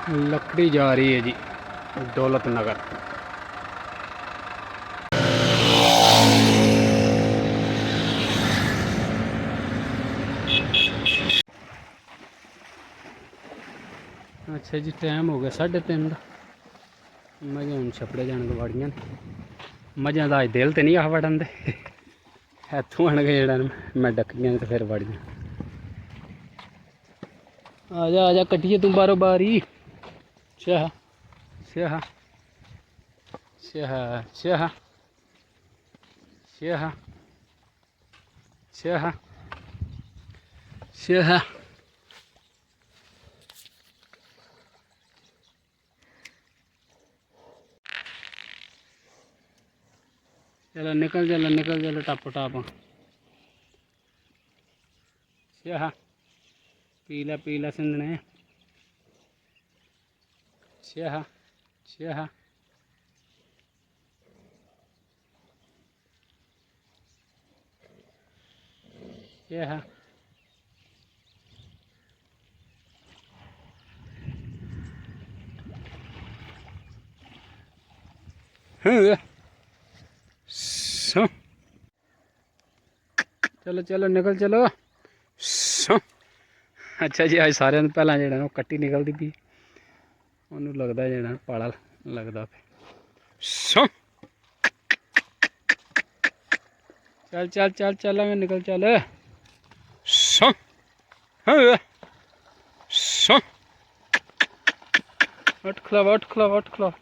लकड़ी जा रही है जी दौलत नगर। अच्छा जी टाइम हो गया 3:30 का। मजे हम छपड़े जाने को वाड़ियां मजा का अज दिल तो नहीं आ वड़न दे इतों आन के जड़ा मैं डकियां तो फिर वाड़ियां। आ जा कट्टिए तू बारो बारी। शाह शाह शाह शाह शाह शाह शाह। चलो निकल चलो टप टप। शाह पीला पीला सिंधने। शाह शाह शाह। चलो चलो निकल चलो। अच्छा जी अज सारे पहला जो कट्टी निकलती पी उन्होंने लगता जो पाला लगता पे। चल चल चल चल निकल चल। उठ खलावा उठ खलावा उठ खलावा।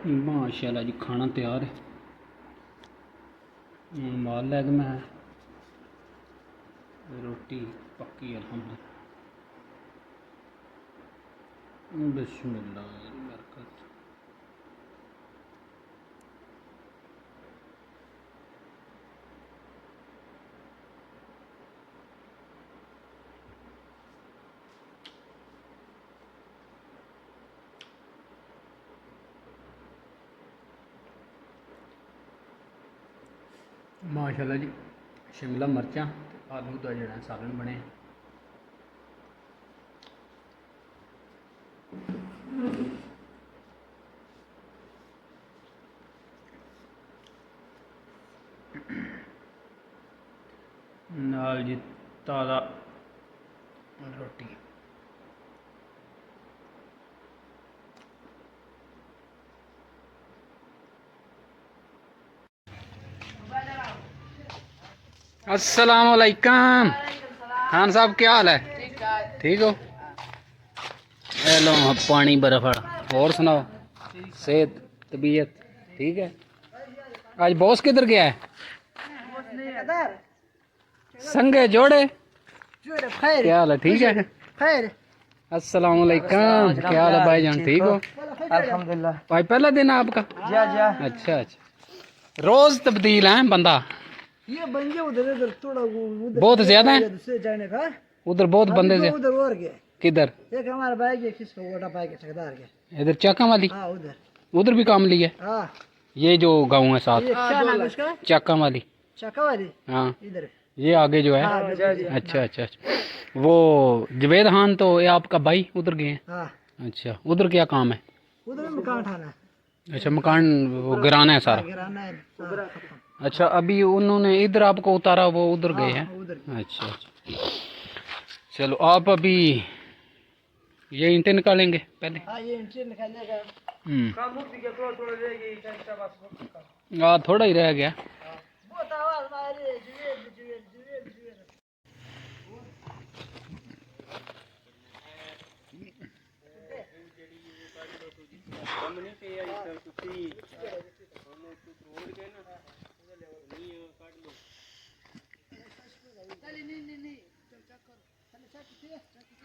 माशाल्लाह जी खाना तैयार है। माल लैग मैं रोटी पक्की अल्हम्दुलिल्लाह। बिस्मिल्लाह बरकत। माशाल्लाह जी शिमला मिर्चां आलू का जोड़ा सालन बने। नाल जी ताज़ा रोटी। अस्सलाम वालेकुम खान साहब क्या हाल है? ठीक हो? लो पानी बर्फ वाला। और सुनाओ सेहत तबीयत ठीक है? आज बॉस किधर गया है? संगे जोड़े क्या हाल है? ठीक है। अस्सलाम वालेकुम क्या हाल है भाईजान? ठीक हो? अल्हम्दुलिल्लाह। भाई पहला दिन आपका? अच्छा अच्छा रोज तब्दील है बंदा। ये बंदे उधर थोड़ा उधर बहुत ज्यादा है दूसरे जाने का। उधर बहुत बंदे से। उधर और गए किधर? एक हमारा भाई के किसको वोटा पाई के ठेकेदार के इधर चाका वाली? हाँ उधर उधर भी काम लिया? हाँ ये जो गाँव है साथ ये क्या नाम है इसका? चाका वाली। चका वाली हाँ इधर ये आगे जो है। हाँ, अच्छा अच्छा अच्छा वो जवेद खान तो ये आपका भाई उधर गए हैं? हाँ अच्छा उधर क्या काम है? उधर मकान उठाना अच्छा मकान वो गिराना है सारा। गिराना है उधर खत्म। अच्छा अभी उन्होंने इधर आपको उतारा वो उधर गए हैं? उधर अच्छा अच्छा चलो आप अभी ये ईंटें निकालेंगे पहले? हाँ ये एंट्री निकालेगा। काम मुक्ति के थोड़ा रह गई एक्स्ट्रा बस। हाँ थोड़ा ही रह गया। बहुत आवाज मारे जुएल जुएल जुएल जुएल।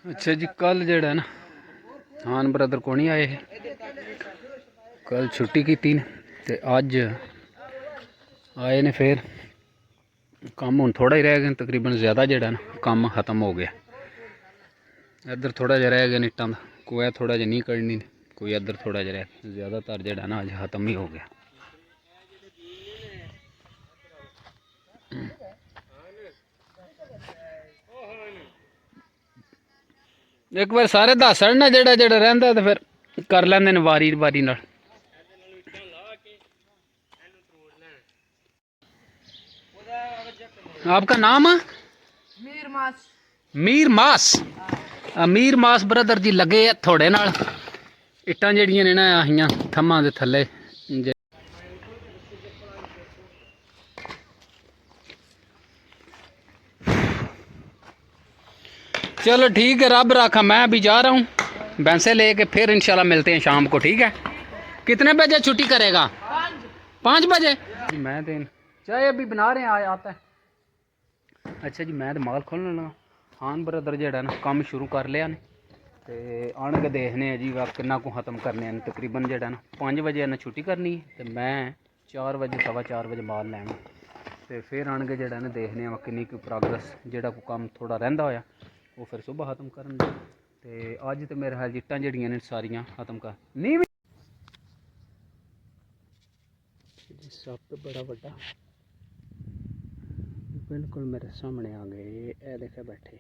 अच्छा जी कल जड़ा है ना हान ब्रदर को नहीं आए है कल छुट्टी की थी ते अज आए ने फिर काम हुन थोड़ा ही रह गया तकरीबन ज़्यादा जड़ा ना काम ख़त्म हो गया। इधर थोड़ा जहा रह गया निट्टां दा कोई थोड़ा जहा नहीं कढ़नी कोई इधर थोड़ा जहा रह ज़्यादातर जड़ा ना अज ख़त्म ही हो गया। ਇੱਕ ਵਾਰ ਸਾਰੇ ਦੱਸਣ ਨਾ ਜਿਹੜਾ ਜਿਹੜਾ ਰਹਿੰਦਾ ਤੇ ਫਿਰ ਕਰ ਲੈਂਦੇ ਨੇ ਵਾਰੀ ਵਾਰੀ ਨਾਲ। आपका नाम मीर मास मीर मास मीर मास ब्रदर जी लगे आ थोड़े नाल इट्टां जेहड़ियां ने ना आहियां थम्मां दे थल्ले चलो ठीक है रब रखा मैं अभी जा रहा हूँ भैंसे लेके फिर इंशाल्लाह मिलते हैं शाम को ठीक है। कितने बजे छुट्टी करेगा? 5 बजे। मैं तो चाय अभी बना रहे हैं आता है। अच्छा जी मैं तो माल खोलने लगा खान ब्रदर जेड़ा ना काम शुरू कर लिया ने ते आन के देखने जी वक्त किन्ना को ख़त्म करने हैं तकरीबन जेड़ा ना 5 बजे इन्हें छुट्टी करनी तो मैं 4 बजे 4:15 बजे माल लैना तो फिर आन के जेड़ा ना देखने किन्नी कोई प्रोग्रेस जेड़ा को काम थोड़ा रहिंदा होया वो फिर सुबह ख़त्म करन ते अज तो मेरे ख्याल इट्टां जेहड़ियां ने सारियां ख़त्म कर नहीं सप बड़ा बड़ा बिल्कुल मेरे सामने आ गए ये देखे बैठे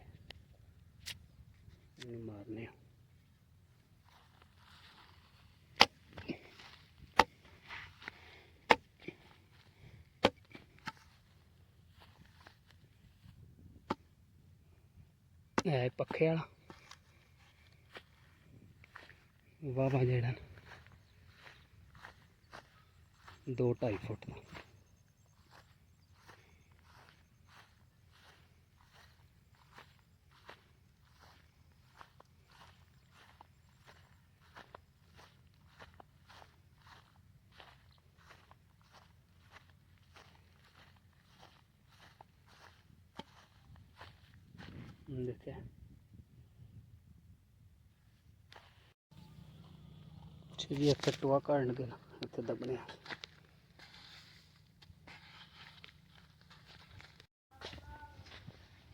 मारने है पखे वाला वाह जेड़ा 2-2.5 फुट का देखिए जी इतने टोआ काटन देना इतने दबने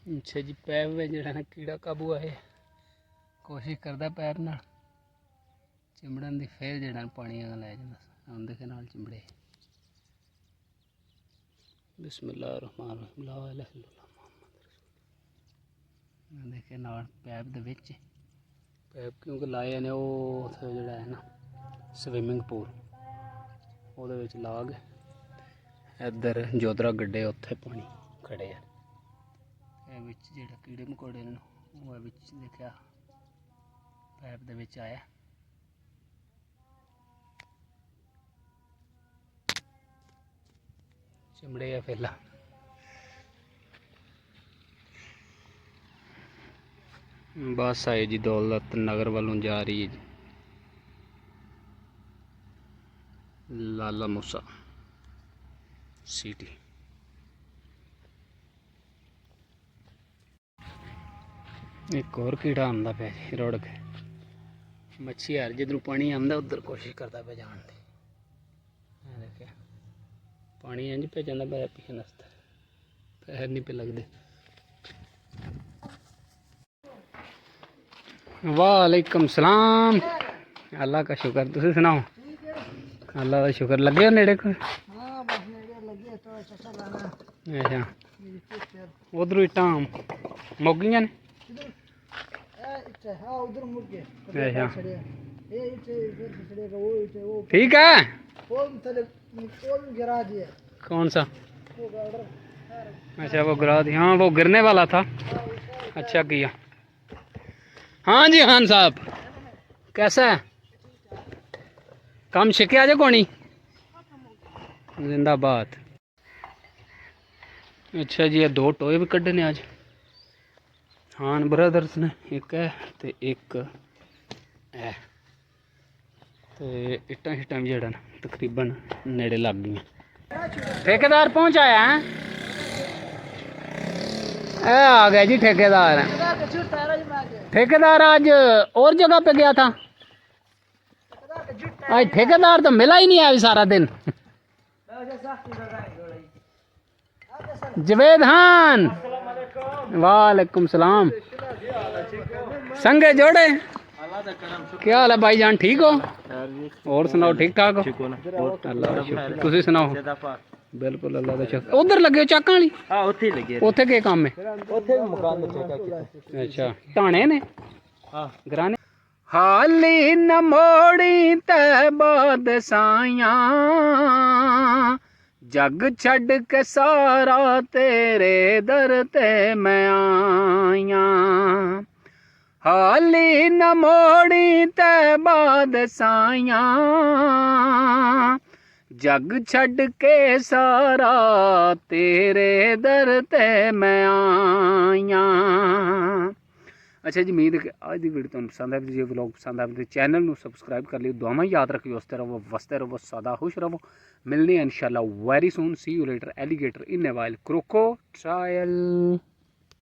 अच्छा जी पैप में जरा ना कीड़ा काबू आए कोशिश करता पैप न चिमड़न की फिर जरा पानी लै जाता आंदे के नाल चिमड़े बिस्मिल्लाह रहमान रहीम ला इलाहा इल्लल्लाह देखे नाल पैप दे विच पैप क्योंकि लाए ने वो जड़ा है ना स्विमिंग पूल वो ला के इधर जोधरा गड्ढे उत्थे पानी खड़े है जेड़ा कीड़े मकोड़े ने वो देखा पैप दे विच आया चिमड़े है फिर बस आए जी दौलत नगर वालों जा रही है जी लाला मूसा सिटी। एक और कीड़ा आंदा पे रुड़ के मच्छी यार जिधरों पानी आंदा उधर कोशिश करता पे जान दी देखिए पानी इंज पे जाता पे पीछे नसता पैर नहीं पे लगते। वालेकुम सलाम अल्लाह का शुक्र तुम सुनाओ अल्लाह का शुक्र लगे हो नेड़े को अच्छा उधर इट्टा मुक गई ने ठीक है कौन सा अच्छा वो गिरा दी हाँ वो गिरने वाला था अच्छा किया। हाँ जी खान साहब कैसा है काम शिके आज कोनी जिंदाबाद। अच्छा जी ये 2 टोए भी कड्ढे ने आज खान ब्रदर्स ने एक है तो एक है तो इट्टां शिट्टां भी जेड़ा तकरीबन नेड़े लग गई। ठेकेदार पहुंच आया है ए आ गया जी ठेकेदार आज और जगह पे गया था आज ठेकेदार तो मिला ही नहीं है अभी सारा दिन। जवेद खान वालेकुम सलाम संगे जोड़े क्या हाल है भाईजान ठीक हो और सुनाओ ठीक ठाक हो अल्लाह शुक्र तुसी सुनाओ बिल्कुल अल्लाह का शुक्र उधर लगे हो चाकां वाली हां ओथे लगे ओथे के काम है ओथे मकान दे ठेका कीता अच्छा ढाणे ने हाँ घराने हाली न मोड़ी ते बाद साइया जग छड़ के सारा तेरे दर ते मैं आया हाली न मोड़ी ते बाद साइया जग छड़ के सारा तेरे दर ते मैं आया। अच्छा जी उम्मीद है कि आज की वीडियो तुहानू पसंद आए। जे व्लॉग पसंद आए तो चैनल में सबसक्राइब कर लियो। दुआवां याद रखियो। हसते रहो वसते रहो सदा खुश रहो। मिलने इंशाल्लाह very soon. See you later alligator in a while crocodile.